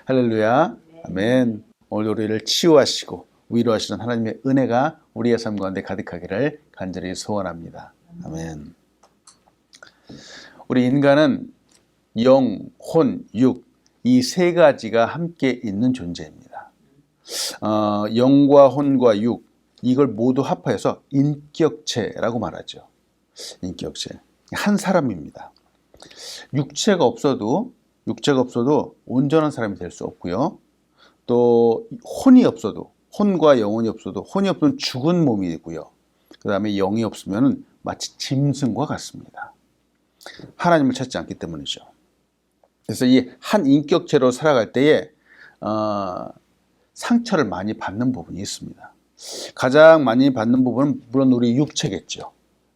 할렐루야. 아멘. 오늘 우리를 치유하시고 위로하시는 하나님의 은혜가 우리의 삶 가운데 가득하기를 간절히 소원합니다. 아멘. 우리 인간은 영, 혼, 육, 이 세 가지가 함께 있는 존재입니다. 영과 혼과 육, 이걸 모두 합하여서 인격체라고 말하죠. 인격체. 한 사람입니다. 육체가 없어도 온전한 사람이 될 수 없고요. 또 혼이 없어도, 혼과 영혼이 없어도, 혼이 없으면 죽은 몸이고요. 그 다음에 영이 없으면 마치 짐승과 같습니다. 하나님을 찾지 않기 때문이죠. 그래서 이 한 인격체로 살아갈 때에 상처를 많이 받는 부분이 있습니다. 가장 많이 받는 부분은 물론 우리 육체겠죠.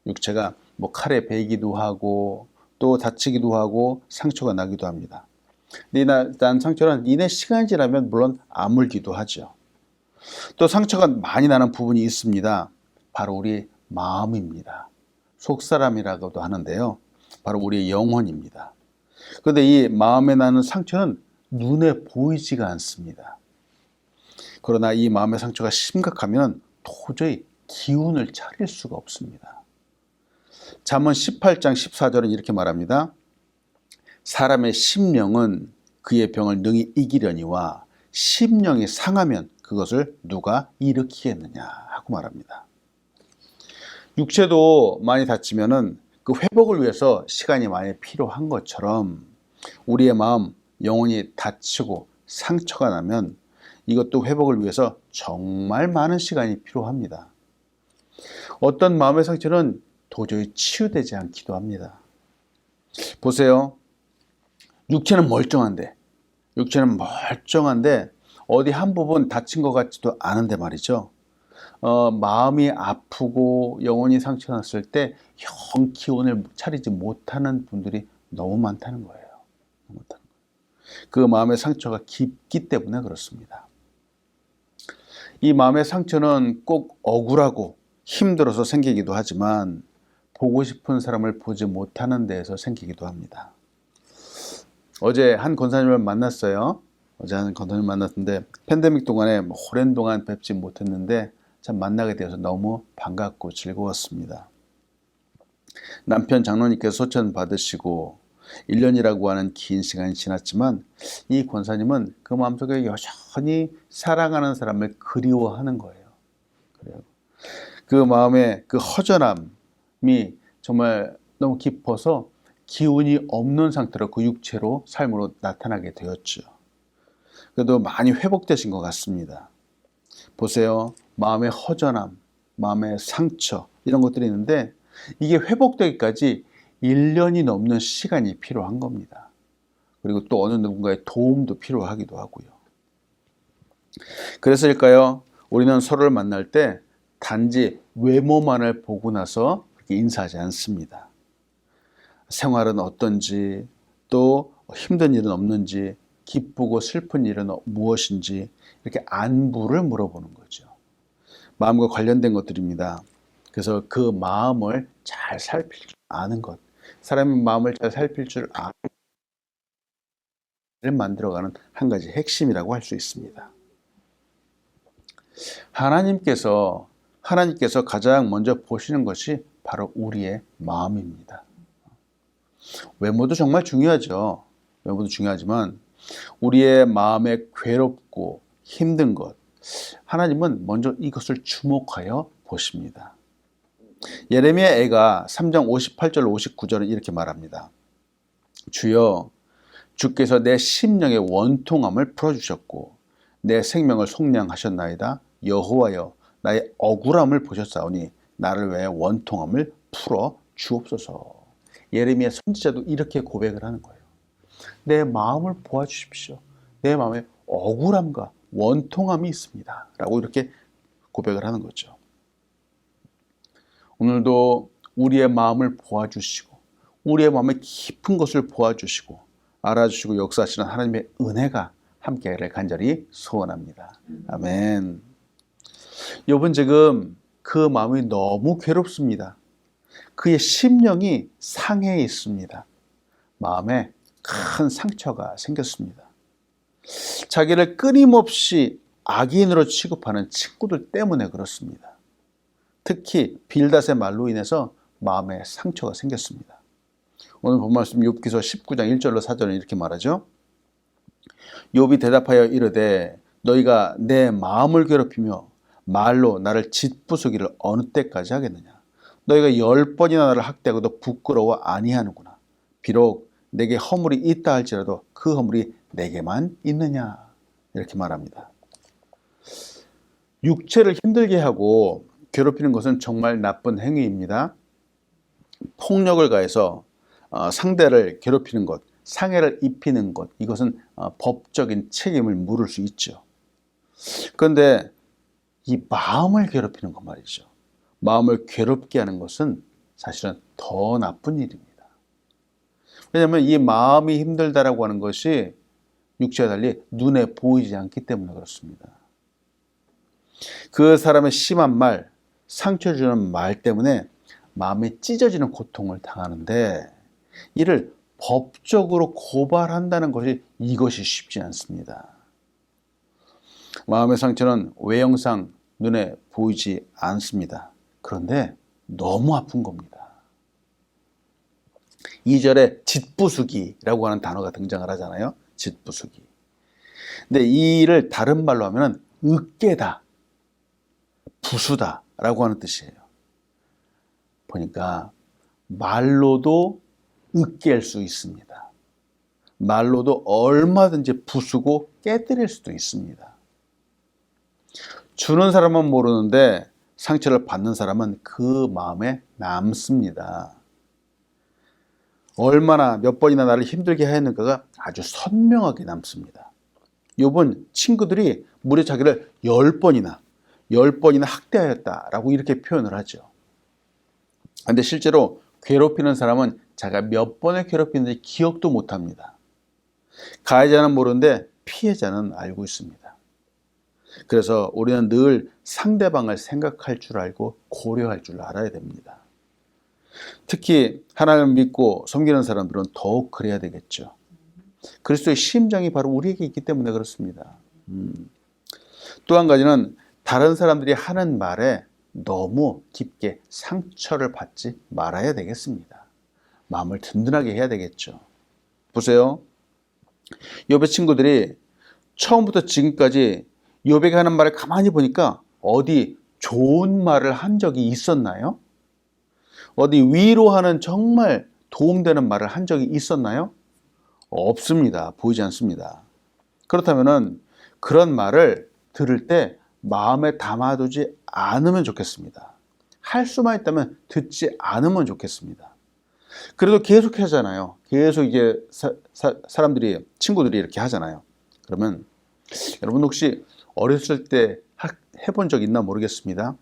육체가 뭐 칼에 베이기도 하고 또 다치기도 하고 상처가 나기도 합니다. 난 상처는 이내 시간이 지나면 물론 아물기도 하죠. 또 상처가 많이 나는 부분이 있습니다. 바로 우리 마음입니다. 속사람이라고도 하는데요. 바로 우리의 영혼입니다. 그런데 이 마음에 나는 상처는 눈에 보이지가 않습니다. 그러나 이 마음의 상처가 심각하면 도저히 기운을 차릴 수가 없습니다. 잠언 18장 14절은 이렇게 말합니다. 사람의 심령은 그의 병을 능히 이기려니와 심령이 상하면 그것을 누가 일으키겠느냐 하고 말합니다. 육체도 많이 다치면은 그 회복을 위해서 시간이 많이 필요한 것처럼 우리의 마음, 영혼이 다치고 상처가 나면 이것도 회복을 위해서 정말 많은 시간이 필요합니다. 어떤 마음의 상처는 도저히 치유되지 않기도 합니다. 보세요. 육체는 멀쩡한데 어디 한 부분 다친 것 같지도 않은데 말이죠. 마음이 아프고 영혼이 상처났을 때 영 기운을 차리지 못하는 분들이 너무 많다는 거예요. 그 마음의 상처가 깊기 때문에 그렇습니다. 이 마음의 상처는 꼭 억울하고 힘들어서 생기기도 하지만 보고 싶은 사람을 보지 못하는 데에서 생기기도 합니다. 어제 한 권사님을 만났어요. 만났는데 팬데믹 동안에 오랜 동안 뵙지 못했는데 참 만나게 되어서 너무 반갑고 즐거웠습니다. 남편 장로님께서 소천 받으시고 1년이라고 하는 긴 시간이 지났지만 이 권사님은 그 마음속에 여전히 사랑하는 사람을 그리워하는 거예요. 그래요. 그 마음에 그 허전함이 정말 너무 깊어서 기운이 없는 상태로 그 육체로 삶으로 나타나게 되었죠. 그래도 많이 회복되신 것 같습니다. 보세요. 마음의 허전함, 마음의 상처 이런 것들이 있는데 이게 회복되기까지 1년이 넘는 시간이 필요한 겁니다. 그리고 또 어느 누군가의 도움도 필요하기도 하고요. 그래서일까요? 우리는 서로를 만날 때 단지 외모만을 보고 나서 그렇게 인사하지 않습니다. 생활은 어떤지, 또 힘든 일은 없는지, 기쁘고 슬픈 일은 무엇인지 이렇게 안부를 물어보는 거죠. 마음과 관련된 것들입니다. 그래서 그 마음을 잘 살필 줄 아는 것, 사람의 마음을 잘 살필 줄 아는 것을 만들어가는 한 가지 핵심이라고 할 수 있습니다. 하나님께서 가장 먼저 보시는 것이 바로 우리의 마음입니다. 외모도 정말 중요하죠. 외모도 중요하지만 우리의 마음에 괴롭고 힘든 것, 하나님은 먼저 이것을 주목하여 보십니다. 예레미야 애가 3장 58절 59절은 이렇게 말합니다. 주여, 주께서 내 심령의 원통함을 풀어주셨고 내 생명을 속량하셨나이다. 여호와여, 나의 억울함을 보셨사오니 나를 위해 원통함을 풀어 주옵소서. 예레미야 선지자도 이렇게 고백을 하는 거예요. 내 마음을 보아주십시오. 내 마음에 억울함과 원통함이 있습니다. 라고 이렇게 고백을 하는 거죠. 오늘도 우리의 마음을 보아주시고 우리의 마음의 깊은 것을 보아주시고 알아주시고 역사하시는 하나님의 은혜가 함께하기를 간절히 소원합니다. 아멘. 욥은 지금 그 마음이 너무 괴롭습니다. 그의 심령이 상해 있습니다. 마음에 큰 상처가 생겼습니다. 자기를 끊임없이 악인으로 취급하는 친구들 때문에 그렇습니다. 특히 빌닷의 말로 인해서 마음에 상처가 생겼습니다. 오늘 본 말씀 욥기서 19장 1절로 4절은 이렇게 말하죠. 욥이 대답하여 이르되 너희가 내 마음을 괴롭히며 말로 나를 짓부수기를 어느 때까지 하겠느냐. 너희가 10번이나 나를 학대하고도 부끄러워 아니하는구나. 비록 내게 허물이 있다 할지라도 그 허물이 내게만 있느냐. 이렇게 말합니다. 육체를 힘들게 하고 괴롭히는 것은 정말 나쁜 행위입니다. 폭력을 가해서 상대를 괴롭히는 것, 상해를 입히는 것, 이것은 법적인 책임을 물을 수 있죠. 그런데 이 마음을 괴롭히는 것 말이죠. 마음을 괴롭게 하는 것은 사실은 더 나쁜 일입니다. 왜냐하면 이 마음이 힘들다라고 하는 것이 육체와 달리 눈에 보이지 않기 때문에 그렇습니다. 그 사람의 심한 말, 상처 주는 말 때문에 마음이 찢어지는 고통을 당하는데 이를 법적으로 고발한다는 것이 이것이 쉽지 않습니다. 마음의 상처는 외형상 눈에 보이지 않습니다. 그런데 너무 아픈 겁니다. 2절에 짓부수기라고 하는 단어가 등장을 하잖아요. 짓부수기. 근데 이 일을 다른 말로 하면 으깨다, 부수다 라고 하는 뜻이에요. 보니까 말로도 으깰 수 있습니다. 말로도 얼마든지 부수고 깨뜨릴 수도 있습니다. 주는 사람은 모르는데 상처를 받는 사람은 그 마음에 남습니다. 얼마나 몇 번이나 나를 힘들게 했는가가 아주 선명하게 남습니다. 욥은 친구들이 무려 자기를 10번이나 학대하였다라고 이렇게 표현을 하죠. 그런데 실제로 괴롭히는 사람은 자기가 몇 번을 괴롭히는지 기억도 못합니다. 가해자는 모르는데 피해자는 알고 있습니다. 그래서 우리는 늘 상대방을 생각할 줄 알고 고려할 줄 알아야 됩니다. 특히 하나님을 믿고 섬기는 사람들은 더욱 그래야 되겠죠. 그리스도의 심장이 바로 우리에게 있기 때문에 그렇습니다. 또 한 가지는 다른 사람들이 하는 말에 너무 깊게 상처를 받지 말아야 되겠습니다. 마음을 든든하게 해야 되겠죠. 보세요. 욥의 친구들이 처음부터 지금까지 욥에게 하는 말을 가만히 보니까 어디 좋은 말을 한 적이 있었나요? 어디 위로하는 정말 도움되는 말을 한 적이 있었나요? 없습니다. 보이지 않습니다. 그렇다면 그런 말을 들을 때 마음에 담아두지 않으면 좋겠습니다. 할 수만 있다면 듣지 않으면 좋겠습니다. 그래도 계속 하잖아요. 계속 이제 사람들이, 친구들이 이렇게 하잖아요. 그러면 여러분 혹시 어렸을 때 해본 적 있나 모르겠습니다.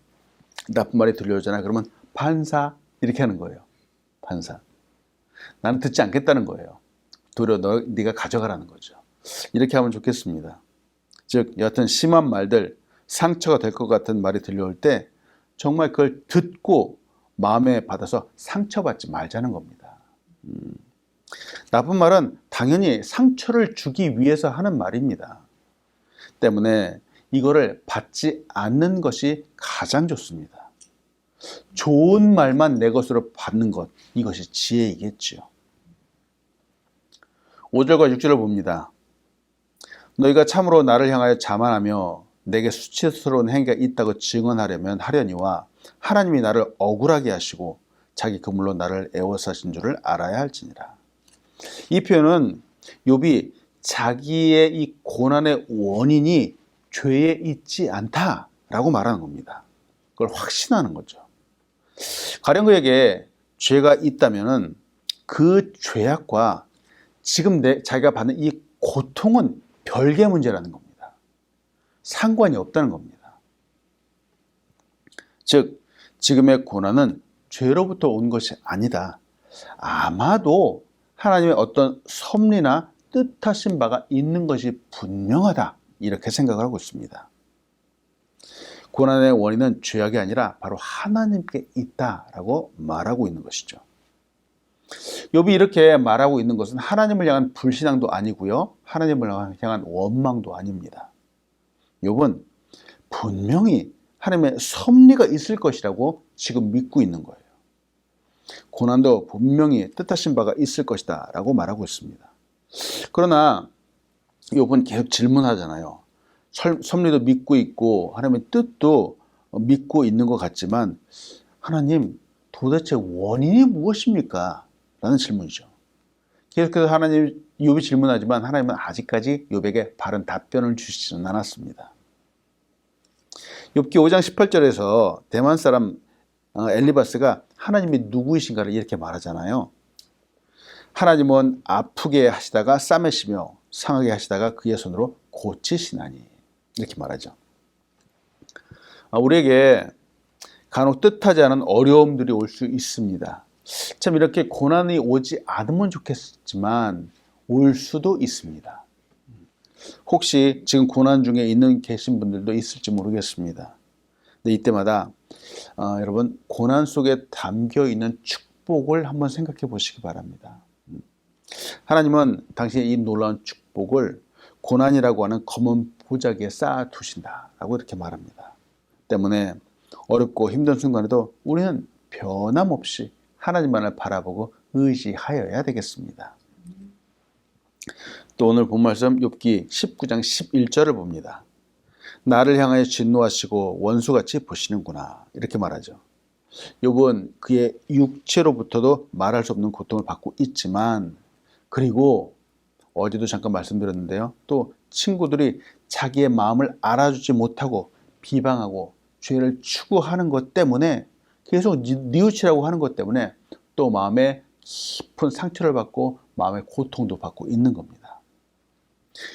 나쁜 말이 들려오잖아요. 그러면 반사 이렇게 하는 거예요. 반사. 나는 듣지 않겠다는 거예요. 도리어 네가 가져가라는 거죠. 이렇게 하면 좋겠습니다. 즉 여하튼 심한 말들, 상처가 될 것 같은 말이 들려올 때 정말 그걸 듣고 마음에 받아서 상처받지 말자는 겁니다. 나쁜 말은 당연히 상처를 주기 위해서 하는 말입니다. 때문에 이거를 받지 않는 것이 가장 좋습니다. 좋은 말만 내 것으로 받는 것, 이것이 지혜이겠죠. 5절과 6절을 봅니다. 너희가 참으로 나를 향하여 자만하며 내게 수치스러운 행위가 있다고 증언하려면 하려니와 하나님이 나를 억울하게 하시고 자기 그물로 나를 애워싸신 줄을 알아야 할지니라. 이 표현은 욥이 자기의 이 고난의 원인이 죄에 있지 않다라고 말하는 겁니다. 그걸 확신하는 거죠. 가령 그에게 죄가 있다면은 그 죄악과 지금 자기가 받는 이 고통은 별개 문제라는 겁니다. 상관이 없다는 겁니다. 즉 지금의 고난은 죄로부터 온 것이 아니다. 아마도 하나님의 어떤 섭리나 뜻하신 바가 있는 것이 분명하다. 이렇게 생각을 하고 있습니다. 고난의 원인은 죄악이 아니라 바로 하나님께 있다라고 말하고 있는 것이죠. 욥이 이렇게 말하고 있는 것은 하나님을 향한 불신앙도 아니고요, 하나님을 향한 원망도 아닙니다. 욥은 분명히 하나님의 섭리가 있을 것이라고 지금 믿고 있는 거예요. 고난도 분명히 뜻하신 바가 있을 것이다 라고 말하고 있습니다. 그러나 욥은 계속 질문하잖아요. 섭리도 믿고 있고 하나님의 뜻도 믿고 있는 것 같지만, 하나님 도대체 원인이 무엇입니까? 라는 질문이죠. 계속해서 하나님, 욥이 질문하지만 하나님은 아직까지 욥에게 바른 답변을 주시지는 않았습니다. 욥기 5장 18절에서 대만 사람 엘리바스가 하나님이 누구이신가를 이렇게 말하잖아요. 하나님은 아프게 하시다가 싸매시며 상하게 하시다가 그의 손으로 고치시나니, 이렇게 말하죠. 우리에게 간혹 뜻하지 않은 어려움들이 올 수 있습니다. 참 이렇게 고난이 오지 않으면 좋겠지만 올 수도 있습니다. 혹시 지금 고난 중에 계신 분들도 있을지 모르겠습니다. 근데 이때마다 여러분, 고난 속에 담겨 있는 축복을 한번 생각해 보시기 바랍니다. 하나님은 당신의 이 놀라운 축복을 고난이라고 하는 검은 보자기에 쌓아 두신다라고 이렇게 말합니다. 때문에 어렵고 힘든 순간에도 우리는 변함없이 하나님만을 바라보고 의지하여야 되겠습니다. 또 오늘 본 말씀 욥기 19장 11절을 봅니다. 나를 향하여 진노하시고 원수같이 보시는구나, 이렇게 말하죠. 욥은 그의 육체로부터도 말할 수 없는 고통을 받고 있지만, 그리고 어제도 잠깐 말씀드렸는데요, 또 친구들이 자기의 마음을 알아주지 못하고 비방하고 죄를 추구하는 것 때문에, 계속 뉘우치라고 하는 것 때문에 또 마음에 깊은 상처를 받고 마음의 고통도 받고 있는 겁니다.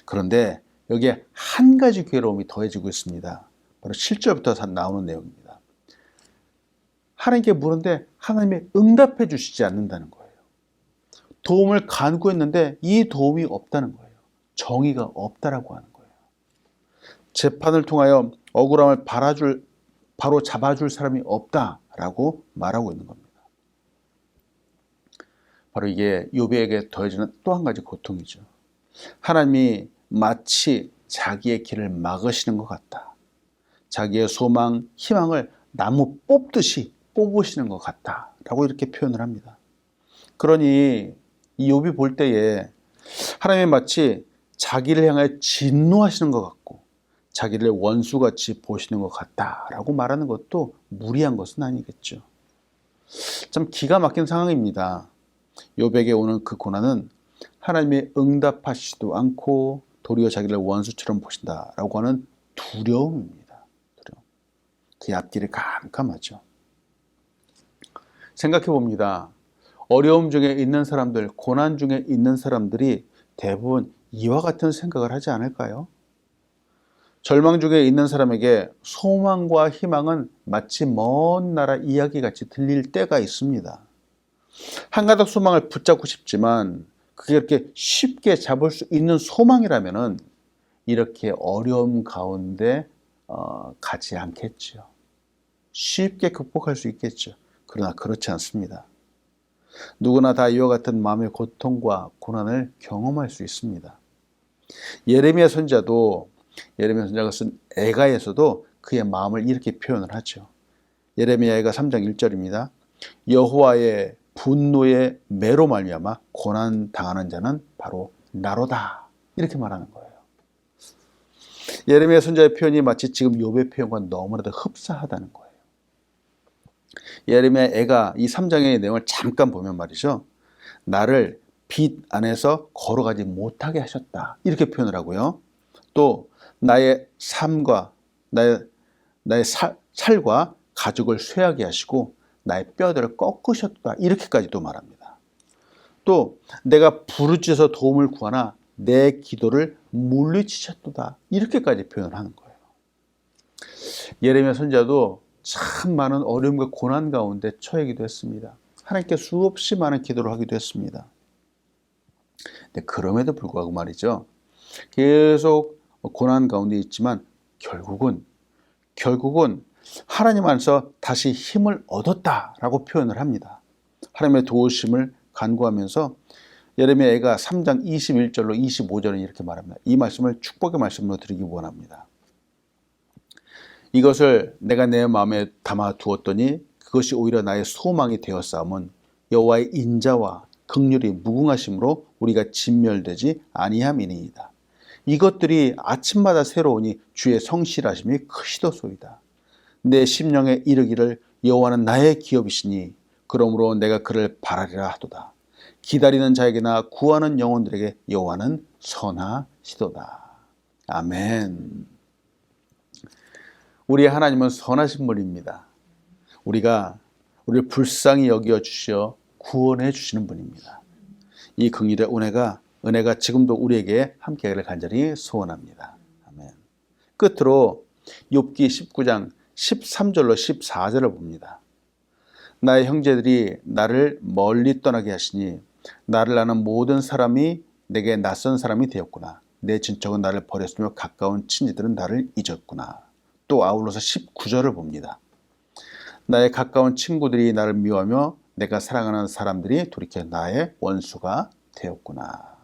그런데 여기에 한 가지 괴로움이 더해지고 있습니다. 바로 7절부터 나오는 내용입니다. 하나님께 물었는데 하나님이 응답해 주시지 않는다는 거예요. 도움을 간구했는데 이 도움이 없다는 거예요. 정의가 없다라고 하는 거예요. 재판을 통하여 억울함을 바로 잡아줄 사람이 없다라고 말하고 있는 겁니다. 바로 이게 욥에게 더해지는 또 한 가지 고통이죠. 하나님이 마치 자기의 길을 막으시는 것 같다. 자기의 소망, 희망을 나무 뽑듯이 뽑으시는 것 같다라고 이렇게 표현을 합니다. 그러니 이 욥이 볼 때에 하나님이 마치 자기를 향해 진노하시는 것 같고 자기를 원수같이 보시는 것 같다라고 말하는 것도 무리한 것은 아니겠죠. 참 기가 막힌 상황입니다. 욥에게 오는 그 고난은 하나님이 응답하시지도 않고 도리어 자기를 원수처럼 보신다라고 하는 두려움입니다. 그 앞길이 캄캄하죠. 생각해 봅니다. 어려움 중에 있는 사람들, 고난 중에 있는 사람들이 대부분 이와 같은 생각을 하지 않을까요? 절망 중에 있는 사람에게 소망과 희망은 마치 먼 나라 이야기같이 들릴 때가 있습니다. 한 가닥 소망을 붙잡고 싶지만 그게 이렇게 쉽게 잡을 수 있는 소망이라면은 이렇게 어려움 가운데 가지 않겠죠. 쉽게 극복할 수 있겠죠. 그러나 그렇지 않습니다. 누구나 다 이와 같은 마음의 고통과 고난을 경험할 수 있습니다. 예레미야 선지자가 쓴 애가에서도 그의 마음을 이렇게 표현을 하죠. 예레미야 애가 3장 1절입니다. 여호와의 분노의 매로 말미암아 고난 당하는 자는 바로 나로다, 이렇게 말하는 거예요. 예레미야 선지자의 표현이 마치 지금 욥의 표현과 너무나도 흡사하다는 거예요. 예레미야 애가 이 3장의 내용을 잠깐 보면 말이죠, 나를 빛 안에서 걸어가지 못하게 하셨다, 이렇게 표현을 하고요. 또 나의 삶과 나의 살과 가죽을 쇠하게 하시고 나의 뼈들을 꺾으셨다, 이렇게까지도 말합니다. 또 내가 부르짖어서 도움을 구하나 내 기도를 물리치셨도다, 이렇게까지 표현을 하는 거예요. 예레미야 선지자도 참 많은 어려움과 고난 가운데 처하기도 했습니다. 하나님께 수없이 많은 기도를 하기도 했습니다. 근데 그럼에도 불구하고 말이죠, 계속 고난 가운데 있지만 결국은 하나님 안에서 다시 힘을 얻었다라고 표현을 합니다. 하나님의 도우심을 간구하면서 예레미야가 3장 21절로 25절은 이렇게 말합니다. 이 말씀을 축복의 말씀으로 드리기 원합니다. 이것을 내가 내 마음에 담아 두었더니 그것이 오히려 나의 소망이 되었사오면 여호와의 인자와 긍휼이 무궁하심으로 우리가 진멸되지 아니함이니이다. 이것들이 아침마다 새로우니 주의 성실하심이 크시도소이다. 내 심령에 이르기를 여호와는 나의 기업이시니 그러므로 내가 그를 바라리라 하도다. 기다리는 자에게나 구하는 영혼들에게 여호와는 선하시도다. 아멘. 우리 하나님은 선하신 분입니다. 우리를 불쌍히 여겨 주시어 구원해 주시는 분입니다. 이 긍휼의 은혜가 지금도 우리에게 함께하기를 간절히 소원합니다. 아멘. 끝으로 욥기 19장 13절로 14절을 봅니다. 나의 형제들이 나를 멀리 떠나게 하시니 나를 아는 모든 사람이 내게 낯선 사람이 되었구나. 내 친척은 나를 버렸으며 가까운 친지들은 나를 잊었구나. 또 아울러서 19절을 봅니다. 나의 가까운 친구들이 나를 미워하며 내가 사랑하는 사람들이 돌이켜 나의 원수가 되었구나.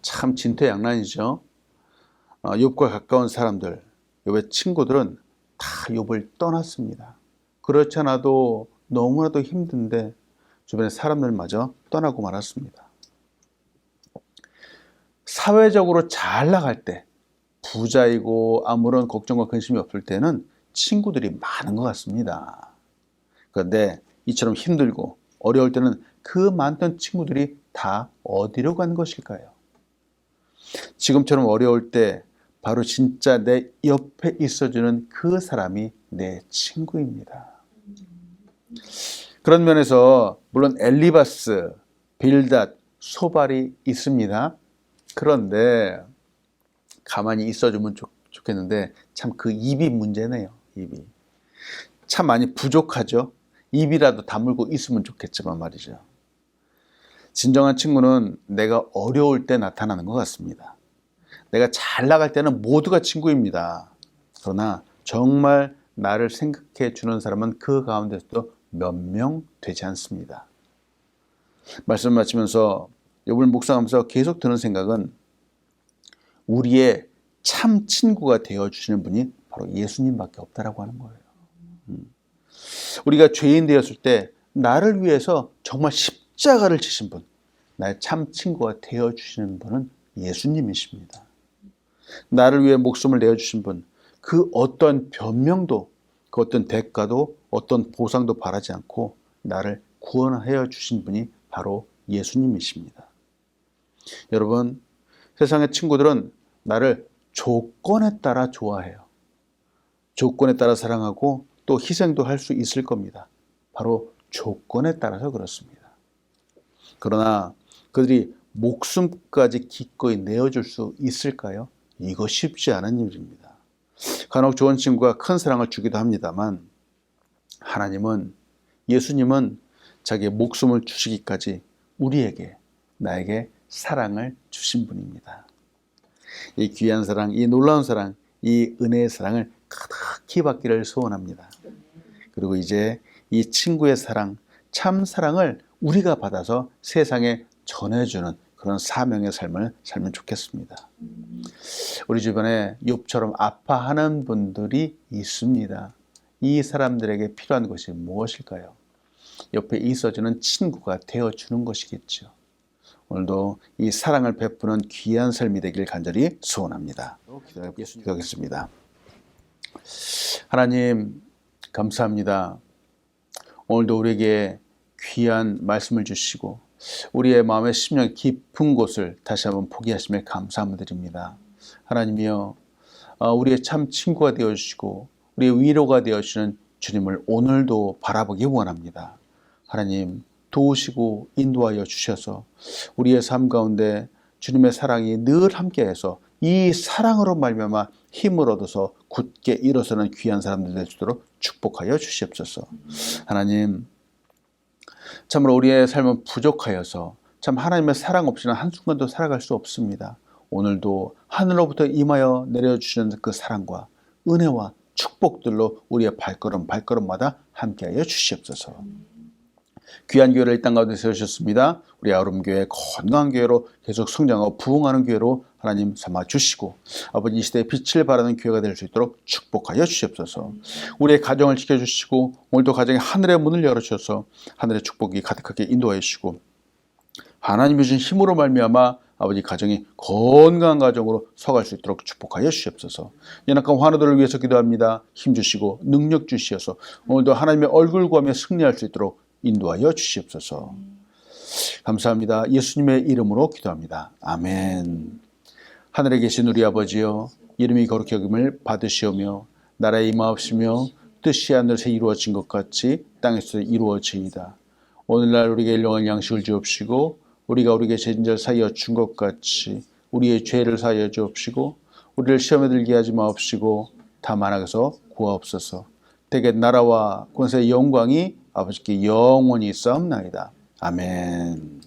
참 진퇴양난이죠. 욥과 가까운 사람들, 욥의 친구들은 다 욥을 떠났습니다. 그렇지 않아도 너무나도 힘든데 주변의 사람들마저 떠나고 말았습니다. 사회적으로 잘 나갈 때, 부자이고 아무런 걱정과 근심이 없을 때는 친구들이 많은 것 같습니다. 그런데 이처럼 힘들고 어려울 때는 그 많던 친구들이 다 어디로 간 것일까요? 지금처럼 어려울 때 바로 진짜 내 옆에 있어주는 그 사람이 내 친구입니다. 그런 면에서 물론 엘리바스, 빌닷, 소발이 있습니다. 그런데 가만히 있어주면 좋겠는데 참 그 입이 문제네요. 입이 참 많이 부족하죠. 입이라도 다물고 있으면 좋겠지만 말이죠. 진정한 친구는 내가 어려울 때 나타나는 것 같습니다. 내가 잘 나갈 때는 모두가 친구입니다. 그러나 정말 나를 생각해 주는 사람은 그 가운데서도 몇 명 되지 않습니다. 말씀 마치면서 욥을 묵상하면서 계속 드는 생각은 우리의 참 친구가 되어주시는 분이 바로 예수님밖에 없다라고 하는 거예요. 우리가 죄인 되었을 때 나를 위해서 정말 십자가를 지신 분, 나의 참 친구가 되어주시는 분은 예수님이십니다. 나를 위해 목숨을 내어주신 분, 그 어떤 변명도, 그 어떤 대가도, 어떤 보상도 바라지 않고 나를 구원하여 주신 분이 바로 예수님이십니다. 여러분, 세상의 친구들은 나를 조건에 따라 좋아해요. 조건에 따라 사랑하고 또 희생도 할 수 있을 겁니다. 바로 조건에 따라서 그렇습니다. 그러나 그들이 목숨까지 기꺼이 내어줄 수 있을까요? 이거 쉽지 않은 일입니다. 간혹 좋은 친구가 큰 사랑을 주기도 합니다만 하나님은, 예수님은 자기의 목숨을 주시기까지 우리에게, 나에게 사랑을 주신 분입니다. 이 귀한 사랑, 이 놀라운 사랑, 이 은혜의 사랑을 가득히 받기를 소원합니다. 그리고 이제 이 친구의 사랑, 참 사랑을 우리가 받아서 세상에 전해주는 그런 사명의 삶을 살면 좋겠습니다. 우리 주변에 욥처럼 아파하는 분들이 있습니다. 이 사람들에게 필요한 것이 무엇일까요? 옆에 있어주는 친구가 되어주는 것이겠죠. 오늘도 이 사랑을 베푸는 귀한 삶이 되길 간절히 소원합니다. 기도하겠습니다. 하나님, 감사합니다. 오늘도 우리에게 귀한 말씀을 주시고 우리의 마음의 심령 깊은 곳을 다시 한번 보게 하심에 감사함을 드립니다. 하나님이여, 우리의 참 친구가 되어주시고 우리의 위로가 되어주시는 주님을 오늘도 바라보기 원합니다. 하나님, 도우시고 인도하여 주셔서 우리의 삶 가운데 주님의 사랑이 늘 함께해서 이 사랑으로 말미암아 힘을 얻어서 굳게 일어서는 귀한 사람들 될 수 있도록 축복하여 주시옵소서. 하나님, 참으로 우리의 삶은 부족하여서 참 하나님의 사랑 없이는 한순간도 살아갈 수 없습니다. 오늘도 하늘로부터 임하여 내려주시는 그 사랑과 은혜와 축복들로 우리의 발걸음마다 함께하여 주시옵소서. 귀한 교회를 이 땅 가운데 세우셨습니다. 우리 아름교회 건강한 교회로 계속 성장하고 부흥하는 교회로 하나님 삼아주시고 아버지 이 시대에 빛을 발하는 교회가 될 수 있도록 축복하여 주시옵소서. 우리의 가정을 지켜주시고 오늘도 가정에 하늘의 문을 열어주셔서 하늘의 축복이 가득하게 인도하여 주시고 하나님이 주신 힘으로 말미암아 아버지 가정이 건강한 가정으로 서갈 수 있도록 축복하여 주시옵소서. 연약한 환우들을 위해서 기도합니다. 힘 주시고 능력 주시어서 오늘도 하나님의 얼굴 구하며 승리할 수 있도록 인도하여 주시옵소서. 감사합니다. 예수님의 이름으로 기도합니다. 아멘. 하늘에 계신 우리 아버지여, 이름이 거룩히 여김을 받으시오며 나라에 임하옵시며 뜻이 하늘에서 이루어진 것 같이 땅에서 이루어지이다. 오늘날 우리에게 일용할 양식을 주옵시고 우리가 우리에게 죄진 자를 사하여 준 것 같이 우리의 죄를 사하여 주옵시고 우리를 시험에 들게 하지 마옵시고 다만 악에서 구하옵소서. 대개 나라와 권세의 영광이 아버지께 영원히 있사옵나이다. 아멘.